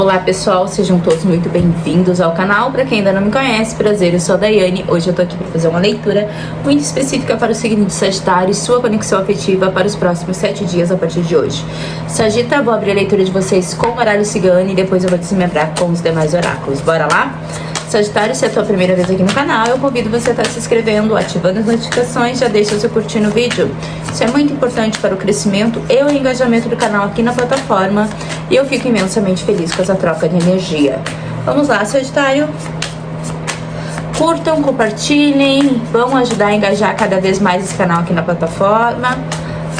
Olá pessoal, sejam todos muito bem-vindos ao canal. Para quem ainda não me conhece, prazer, eu sou a Daiane. Hoje eu tô aqui para fazer uma leitura muito específica para o signo de Sagitário e sua conexão afetiva para os próximos 7 dias a partir de hoje. Sagita, vou abrir a leitura de vocês com o horário cigano e depois eu vou desmembrar com os demais oráculos. Bora lá? Sagitário, se é a tua primeira vez aqui no canal, eu convido você a estar se inscrevendo, ativando as notificações, já deixa o seu curtir no vídeo. Isso é muito importante para o crescimento e o engajamento do canal aqui na plataforma e eu fico imensamente feliz com essa troca de energia. Vamos lá, Sagitário. Curtam, compartilhem, vão ajudar a engajar cada vez mais esse canal aqui na plataforma.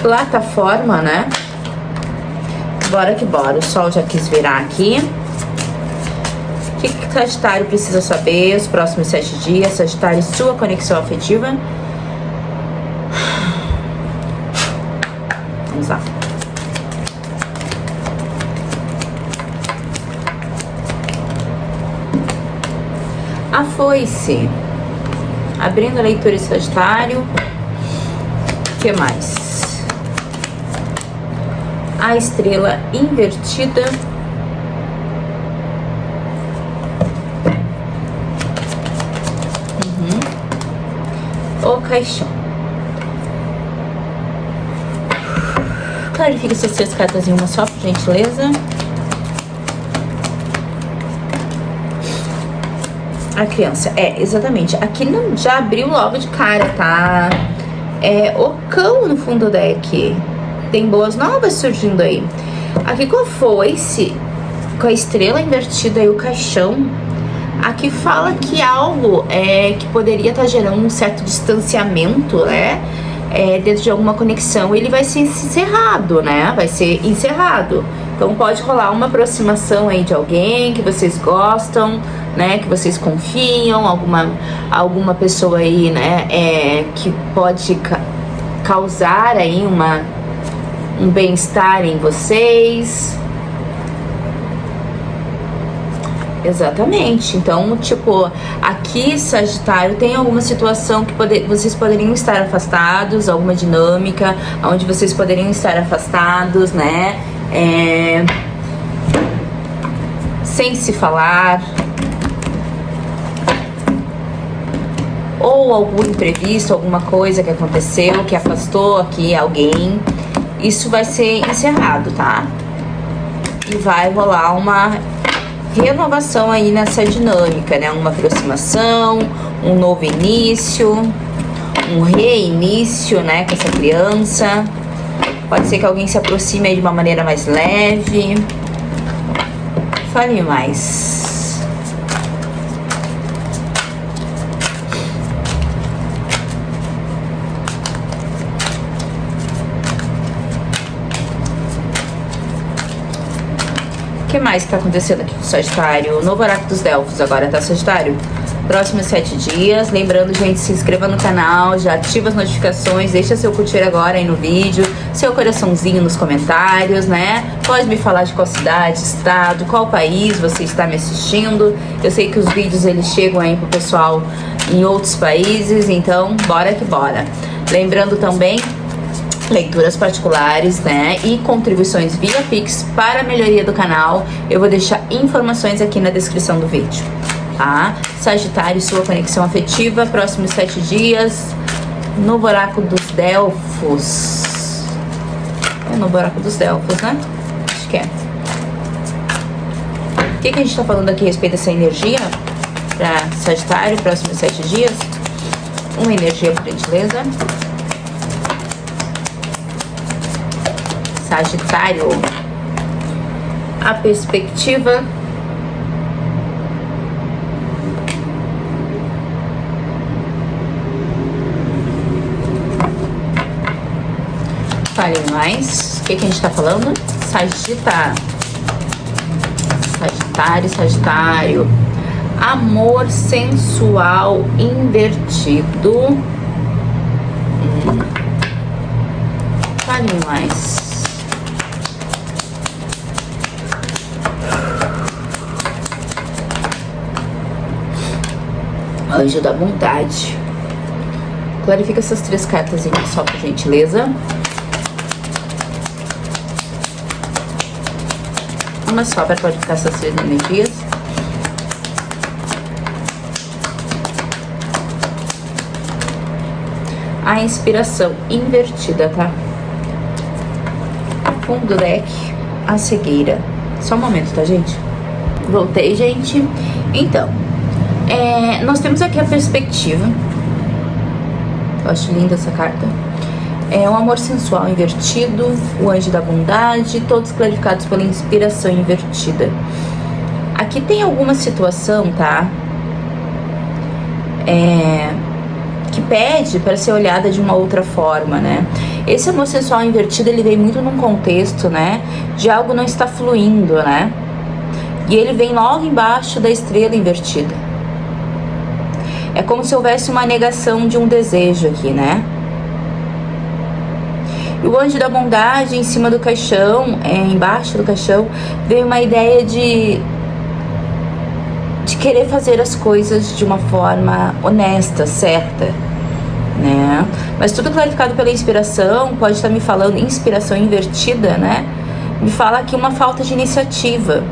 Plataforma, né? Bora que bora, o sol já quis virar aqui. O que Sagitário precisa saber os próximos 7 dias? Sagitário e sua conexão afetiva. Vamos lá. A foice. Abrindo a leitura de Sagitário. O que mais? A estrela invertida. O caixão. Clarifica essas 3 cartas em uma só, por gentileza. A criança. Exatamente. Aqui não já abriu logo de cara, tá? É o cão no fundo do deck. Tem boas novas surgindo aí. Aqui com a foice, com a estrela invertida e o caixão. Aqui fala que algo que poderia estar gerando um certo distanciamento, né? Dentro de alguma conexão, ele vai ser encerrado, né? Vai ser encerrado. Então pode rolar uma aproximação aí de alguém que vocês gostam, né? Que vocês confiam, alguma pessoa aí, né? Que pode causar aí um bem-estar em vocês. Exatamente. Então, tipo, aqui, Sagitário, tem alguma situação que vocês poderiam estar afastados, alguma dinâmica onde vocês poderiam estar afastados, né? Sem se falar. Ou algum imprevisto, alguma coisa que aconteceu, que afastou aqui alguém. Isso vai ser encerrado, tá? E vai rolar uma renovação aí nessa dinâmica, né? Uma aproximação, um novo início, um reinício, né? Com essa criança. Pode ser que alguém se aproxime aí de uma maneira mais leve. Fale mais. O que mais está acontecendo aqui com o Sagitário? O novo oráculo dos Delfos agora, tá, Sagitário? Próximos 7 dias. Lembrando, gente, se inscreva no canal, já ativa as notificações, deixa seu curtir agora aí no vídeo, seu coraçãozinho nos comentários, né? Pode me falar de qual cidade, estado, qual país você está me assistindo. Eu sei que os vídeos, eles chegam aí pro pessoal em outros países, então bora que bora. Lembrando também, leituras particulares, né, e contribuições via Pix para a melhoria do canal. Eu vou deixar informações aqui na descrição do vídeo, tá? Sagitário, sua conexão afetiva, próximos 7 dias, novo oráculo dos Delfos. É o novo oráculo dos Delfos, né? Acho que é. O que a gente tá falando aqui a respeito dessa energia para Sagitário, próximos 7 dias? Uma energia, por gentileza. Sagitário, a perspectiva. Fale mais. O que a gente tá falando? Sagitário. Amor sensual invertido. Fale mais. Anjo da bondade. Clarifica essas 3 cartas só, por gentileza. Uma só para codificar essas 3 energias. A inspiração invertida, tá? Fundo do deck, a cegueira. Só um momento, tá, gente? Voltei, gente. Então, nós temos aqui a perspectiva. Eu acho linda essa carta. É o amor sensual invertido, o anjo da bondade, todos clarificados pela inspiração invertida. Aqui tem alguma situação, tá? Que pede para ser olhada de uma outra forma, né? Esse amor sensual invertido, ele vem muito num contexto, né? De algo não está fluindo, né? E ele vem logo embaixo da estrela invertida. É como se houvesse uma negação de um desejo aqui, né? E o anjo da bondade em cima do caixão, embaixo do caixão, veio uma ideia de querer fazer as coisas de uma forma honesta, certa, né? Mas tudo clarificado pela inspiração, pode estar me falando, inspiração invertida, né? Me fala aqui uma falta de iniciativa,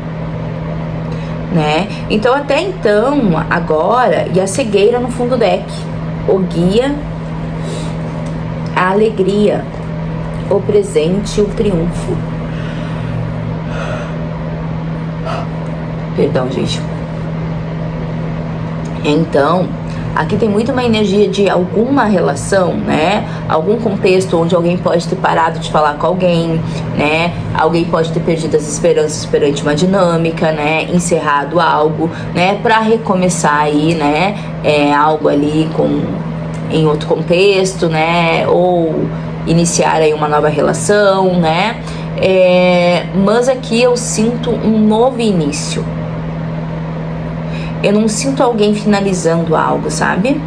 né? Então, até então, agora, e a cegueira no fundo do deck, o guia, a alegria, o presente, o triunfo. Perdão, gente. Então, aqui tem muito uma energia de alguma relação, né? Algum contexto onde alguém pode ter parado de falar com alguém, né? Alguém pode ter perdido as esperanças perante uma dinâmica, né? Encerrado algo, né? Pra recomeçar aí, né? Algo ali em outro contexto, né? Ou iniciar aí uma nova relação, né? Mas aqui eu sinto um novo início. Eu não sinto alguém finalizando algo, sabe?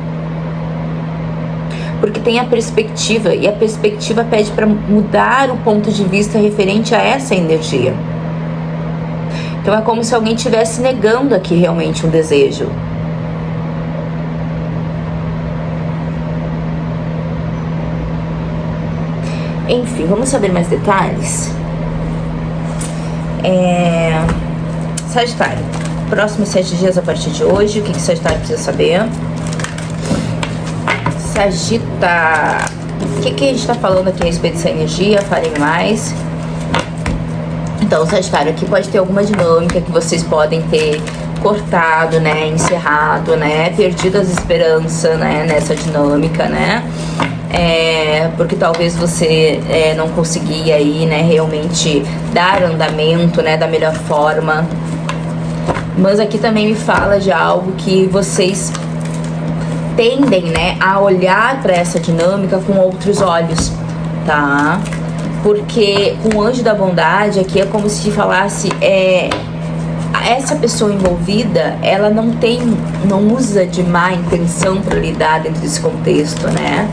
Porque tem a perspectiva, e a perspectiva pede para mudar o ponto de vista referente a essa energia. Então é como se alguém estivesse negando aqui realmente um desejo. Enfim, vamos saber mais detalhes? Sagitário, próximos 7 dias a partir de hoje, o que Sagitário precisa saber? Sagitário, o que a gente tá falando aqui a respeito dessa energia? Falem mais. Então, Sagitário, aqui pode ter alguma dinâmica que vocês podem ter cortado, né, encerrado, né, perdido as esperanças, né, nessa dinâmica, né? Porque talvez você não conseguia aí, né, realmente dar andamento, né, da melhor forma. Mas aqui também me fala de algo que vocês tendem, né, a olhar para essa dinâmica com outros olhos, tá? Porque com o anjo da bondade aqui é como se falasse, essa pessoa envolvida, ela não usa de má intenção para lidar dentro desse contexto, né?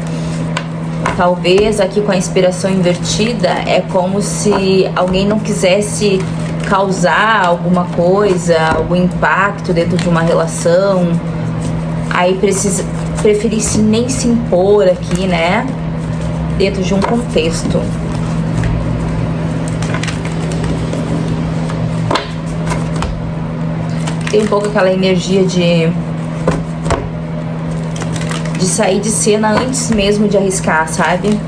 Talvez aqui com a inspiração invertida é como se alguém não quisesse causar alguma coisa, algum impacto dentro de uma relação, aí preferisse nem se impor aqui, né, dentro de um contexto. Tem um pouco aquela energia de sair de cena antes mesmo de arriscar, sabe?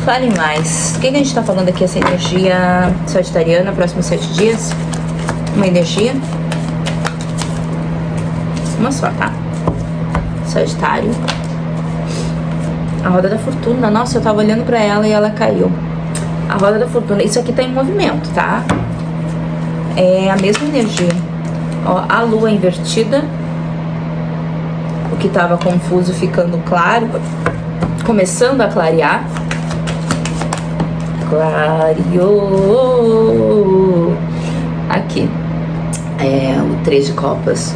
Fale mais. O que a gente tá falando aqui, essa energia sagitariana, próximos 7 dias? Uma energia? Uma só, tá? Sagitário. A roda da fortuna. Nossa, eu tava olhando pra ela e ela caiu. A roda da fortuna. Isso aqui tá em movimento, tá? É a mesma energia. Ó, a lua invertida. O que tava confuso ficando claro. Começando a clarear. Clareou. Aqui. O 3 de copas.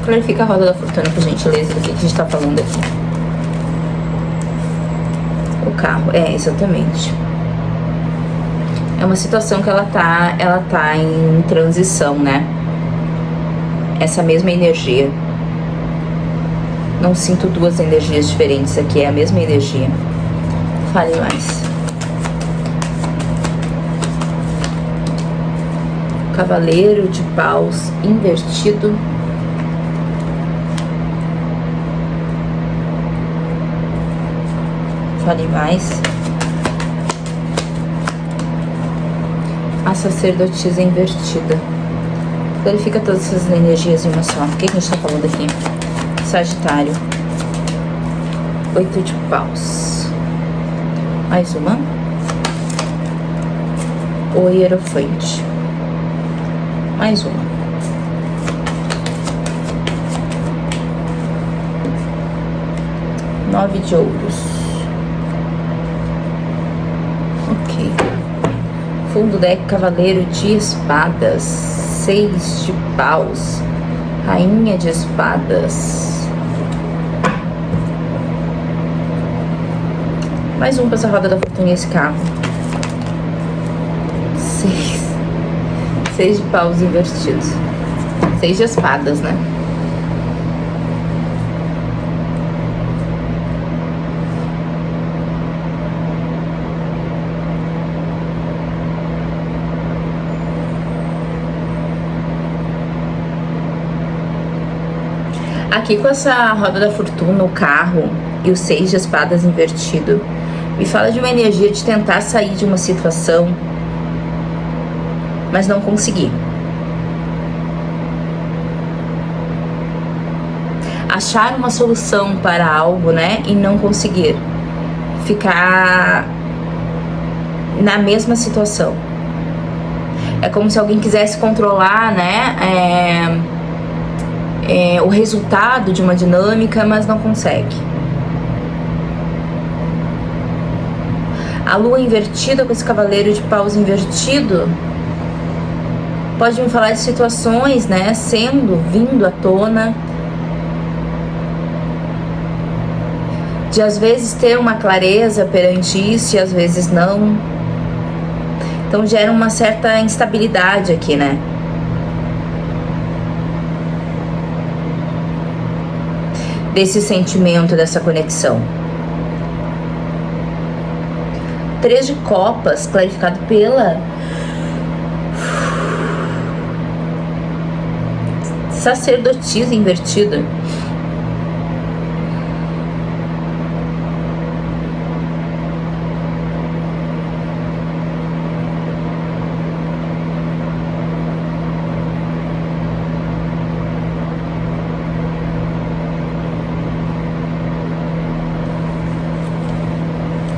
Clarifica a roda da fortuna, por gentileza, do que a gente tá falando aqui. O carro, exatamente. É uma situação que ela tá em transição, né? Essa mesma energia. Não sinto duas energias diferentes aqui, é a mesma energia. Fale mais. Cavaleiro de paus invertido. Fale mais. A sacerdotisa invertida. Clarifica todas essas energias em uma só. O que a gente tá falando aqui? Sagitário. 8 de paus. Mais uma. O Hierofante. Mais uma. Nove de ouros. Ok. Fundo deck, cavaleiro de espadas. 6 de paus. Rainha de espadas. Mais um pra essa roda da fortuna e esse carro. 6 de paus invertidos. 6 de espadas, né? Aqui com essa roda da fortuna, o carro e o 6 de espadas invertido, me fala de uma energia de tentar sair de uma situação, mas não conseguir. Achar uma solução para algo, né? E não conseguir. Ficar na mesma situação. É como se alguém quisesse controlar, né? O resultado de uma dinâmica, mas não consegue. A lua invertida com esse cavaleiro de paus invertido pode me falar de situações, né, vindo à tona, de às vezes ter uma clareza perante isso e às vezes não. Então gera uma certa instabilidade aqui, né? Desse sentimento, dessa conexão. 3 de copas, clarificado pela sacerdotisa invertida.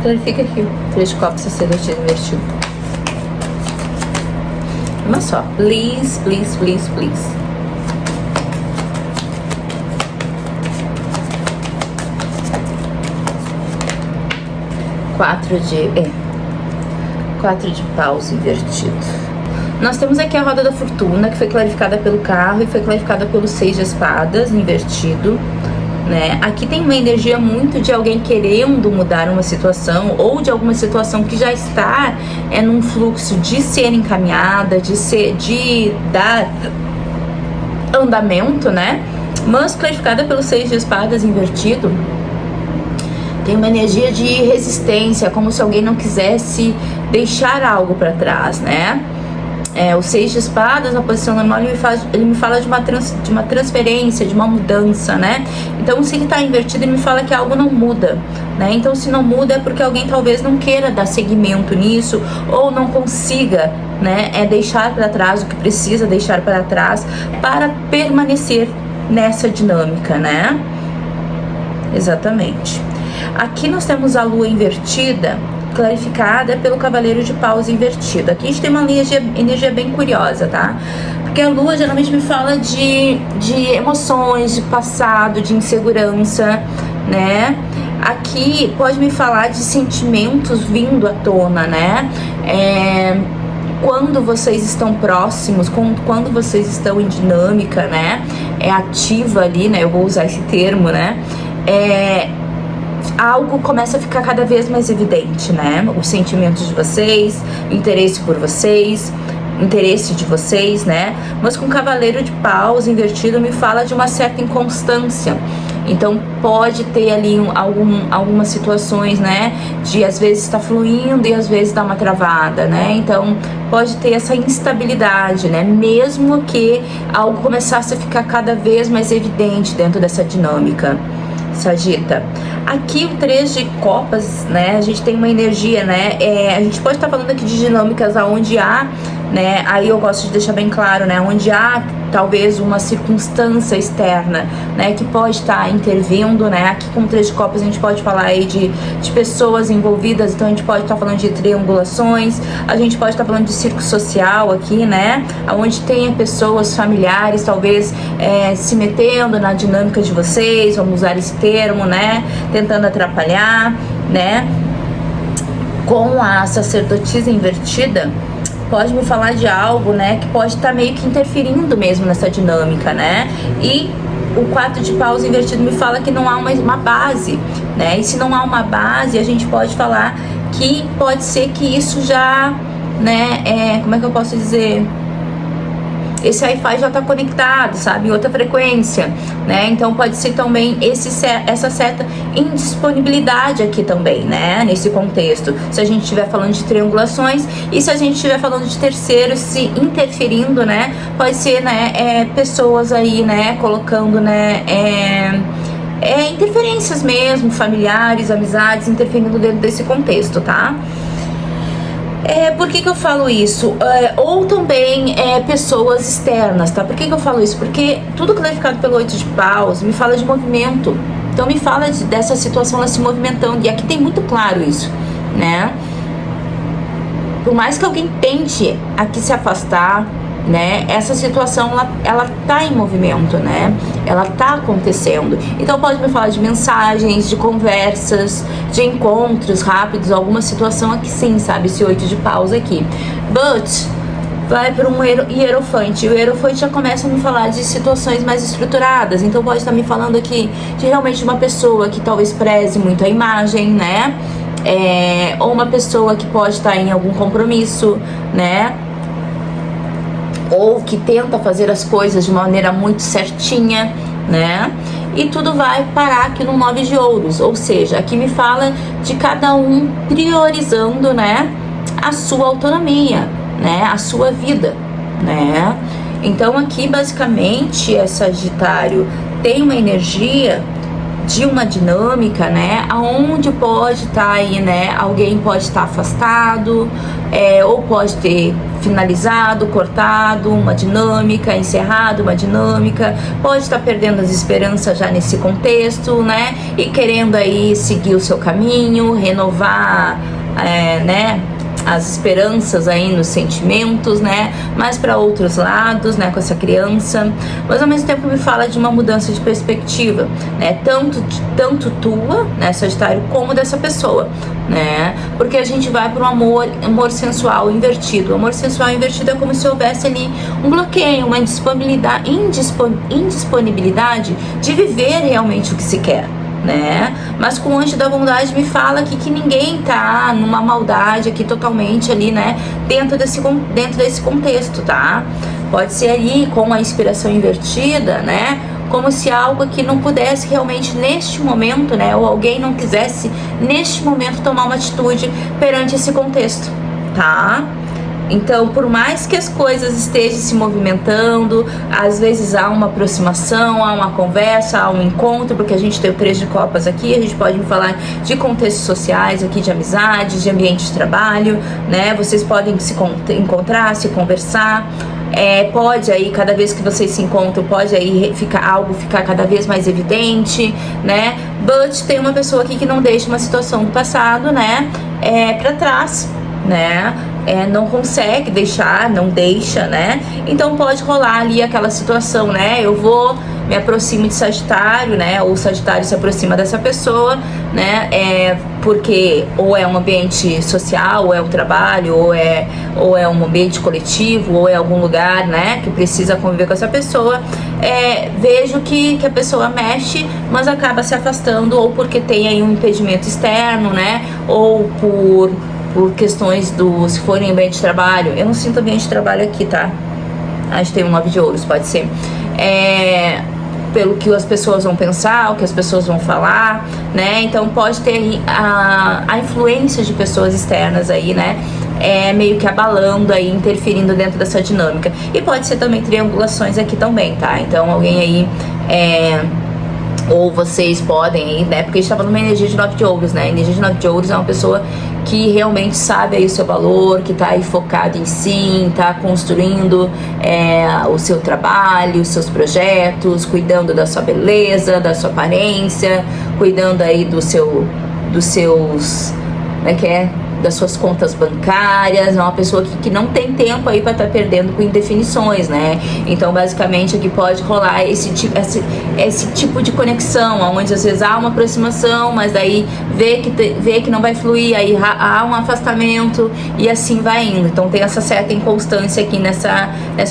Clarifica aqui, 3 de copas, sacerdotisa invertido. Uma só. Please, please, please, please. Quatro de paus invertido. Nós temos aqui a roda da fortuna, que foi clarificada pelo carro e foi clarificada pelo 6 de espadas invertido, né? Aqui tem uma energia muito de alguém querendo mudar uma situação ou de alguma situação que já está num fluxo de ser encaminhada, de dar andamento, né? Mas clarificada pelo 6 de espadas invertido, tem uma energia de resistência, como se alguém não quisesse deixar algo para trás, né? O 6 de espadas na posição normal, ele me fala de uma transferência, de uma mudança, né? Então, se ele tá invertido, ele me fala que algo não muda, né? Então, se não muda é porque alguém talvez não queira dar seguimento nisso ou não consiga, né? Deixar para trás o que precisa deixar para trás para permanecer nessa dinâmica, né? Exatamente. Aqui nós temos a lua invertida, clarificada pelo cavaleiro de paus invertido. Aqui a gente tem uma energia bem curiosa, tá? Porque a lua geralmente me fala de emoções, de passado, de insegurança, né? Aqui pode me falar de sentimentos vindo à tona, né? Quando vocês estão próximos, quando vocês estão em dinâmica, né? Ativa ali, né? Eu vou usar esse termo, né? Algo começa a ficar cada vez mais evidente, né? Os sentimentos de vocês, interesse por vocês, interesse de vocês, né? Mas com o cavaleiro de paus invertido me fala de uma certa inconstância. Então pode ter ali algumas situações, né, de às vezes está fluindo e às vezes dá uma travada, né? Então pode ter essa instabilidade, né? Mesmo que algo começasse a ficar cada vez mais evidente dentro dessa dinâmica. Sagita, aqui o 3 de copas, né, a gente tem uma energia, né, a gente pode estar falando aqui de dinâmicas onde há, né, aí eu gosto de deixar bem claro, né, onde há talvez uma circunstância externa, né, que pode estar intervindo, né, aqui com o 3 de copas a gente pode falar aí de pessoas envolvidas, então a gente pode estar falando de triangulações, a gente pode estar falando de círculo social aqui, né, onde tem pessoas familiares talvez se metendo na dinâmica de vocês, vamos usar esse termo, né, tentando atrapalhar, né, com a sacerdotisa invertida. Pode me falar de algo, né, que pode estar meio que interferindo mesmo nessa dinâmica, né? E o 4 de paus invertido me fala que não há uma base, né? E se não há uma base, a gente pode falar que pode ser que isso já, né, como é que eu posso dizer? Esse Wi-Fi já está conectado, sabe, em outra frequência, né? Então pode ser também essa certa indisponibilidade aqui também, né? Nesse contexto, se a gente estiver falando de triangulações e se a gente estiver falando de terceiros se interferindo, né? Pode ser, né, pessoas aí, né, colocando, né, interferências mesmo, familiares, amizades, interferindo dentro desse contexto, tá? Por que eu falo isso? Ou também pessoas externas, tá? Por que eu falo isso? Porque tudo clarificado pelo 8 de paus me fala de movimento. Então me fala dessa situação ela se movimentando. E aqui tem muito claro isso, né? Por mais que alguém tente aqui se afastar, né, essa situação ela tá em movimento, né, ela tá acontecendo. Então pode me falar de mensagens, de conversas, de encontros rápidos, alguma situação aqui sim, sabe, esse 8 de paus aqui. But vai para um hierofante, e o hierofante já começa a me falar de situações mais estruturadas. Então pode estar me falando aqui de realmente uma pessoa que talvez preze muito a imagem, né, ou uma pessoa que pode estar em algum compromisso, né, ou que tenta fazer as coisas de maneira muito certinha, né? E tudo vai parar aqui no 9 de ouros, ou seja, aqui me fala de cada um priorizando, né, a sua autonomia, né, a sua vida, né? Então aqui basicamente Sagitário tem uma energia de uma dinâmica, né, aonde pode estar aí, né, alguém pode estar afastado, ou pode ter finalizado, cortado uma dinâmica, encerrado uma dinâmica, pode estar perdendo as esperanças já nesse contexto, né, e querendo aí seguir o seu caminho, renovar, né, as esperanças aí nos sentimentos, né, mas para outros lados, né, com essa criança, mas ao mesmo tempo me fala de uma mudança de perspectiva, né, tanto tua, né, Sagitário, como dessa pessoa, né, porque a gente vai para um amor sensual invertido. O amor sensual invertido é como se houvesse ali um bloqueio, uma indisponibilidade de viver realmente o que se quer, né? Mas com o anjo da bondade me fala aqui que ninguém tá numa maldade aqui totalmente ali, né? Dentro desse contexto, tá? Pode ser ali com a inspiração invertida, né? Como se algo aqui não pudesse realmente neste momento, né? Ou alguém não quisesse neste momento tomar uma atitude perante esse contexto, tá? Então, por mais que as coisas estejam se movimentando, às vezes há uma aproximação, há uma conversa, há um encontro, porque a gente tem o 3 de copas aqui, a gente pode falar de contextos sociais aqui, de amizades, de ambiente de trabalho, né? Vocês podem se encontrar, se conversar, pode aí, cada vez que vocês se encontram, pode aí algo ficar cada vez mais evidente, né? But tem uma pessoa aqui que não deixa uma situação do passado, né, pra trás, né? Não consegue deixar, não deixa, né? Então pode rolar ali aquela situação, né? Eu me aproximo de Sagitário, né? Ou Sagitário se aproxima dessa pessoa, né? Porque ou é um ambiente social, ou é um trabalho, ou é um ambiente coletivo, ou é algum lugar, né, que precisa conviver com essa pessoa. Vejo que a pessoa mexe, mas acaba se afastando, ou porque tem aí um impedimento externo, né? Ou por questões se for em ambiente de trabalho. Eu não sinto ambiente de trabalho aqui, tá? A gente tem um 9 de ouros, pode ser. pelo que as pessoas vão pensar, o que as pessoas vão falar, né? Então pode ter a influência de pessoas externas aí, né? Meio que abalando aí, interferindo dentro dessa dinâmica. E pode ser também triangulações aqui também, tá? Então alguém aí ou vocês podem aí, né? Porque a gente tá falando de uma energia de 9 de ouros, né? A energia de 9 de ouros é uma pessoa que realmente sabe aí o seu valor, que tá aí focado em si, tá construindo o seu trabalho, os seus projetos, cuidando da sua beleza, da sua aparência, cuidando aí dos seus, das suas contas bancárias. É uma pessoa que não tem tempo aí para estar perdendo com indefinições, né? Então, basicamente, aqui pode rolar esse tipo de conexão, onde às vezes há uma aproximação, mas daí vê que não vai fluir, aí há um afastamento e assim vai indo. Então, tem essa certa inconstância aqui nessa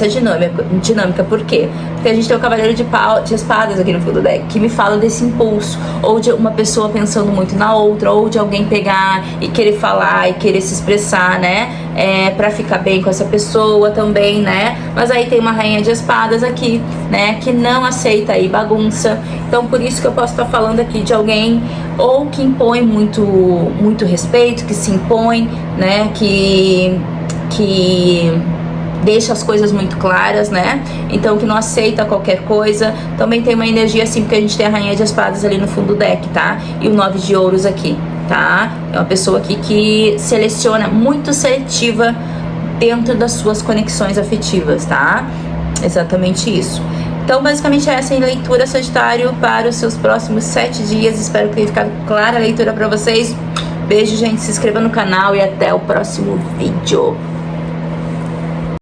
dinâmica. Por quê? Porque a gente tem o Cavaleiro de Espadas aqui no fundo do deck, que me fala desse impulso, ou de uma pessoa pensando muito na outra, ou de alguém pegar e querer falar e querer se expressar, né? Pra ficar bem com essa pessoa também, né? Mas aí tem uma Rainha de Espadas aqui, né? Que não aceita aí bagunça. Então, por isso que eu posso estar falando aqui de alguém ou que impõe muito respeito, que se impõe, né? Que deixa as coisas muito claras, né? Então, que não aceita qualquer coisa. Também tem uma energia assim, porque a gente tem a Rainha de Espadas ali no fundo do deck, tá? E o 9 de Ouros aqui, tá? É uma pessoa aqui que seleciona, muito seletiva dentro das suas conexões afetivas, tá? Exatamente isso. Então, basicamente, essa é a leitura, Sagitário, para os seus próximos 7 dias. Espero que tenha ficado clara a leitura para vocês. Beijo, gente. Se inscreva no canal e até o próximo vídeo.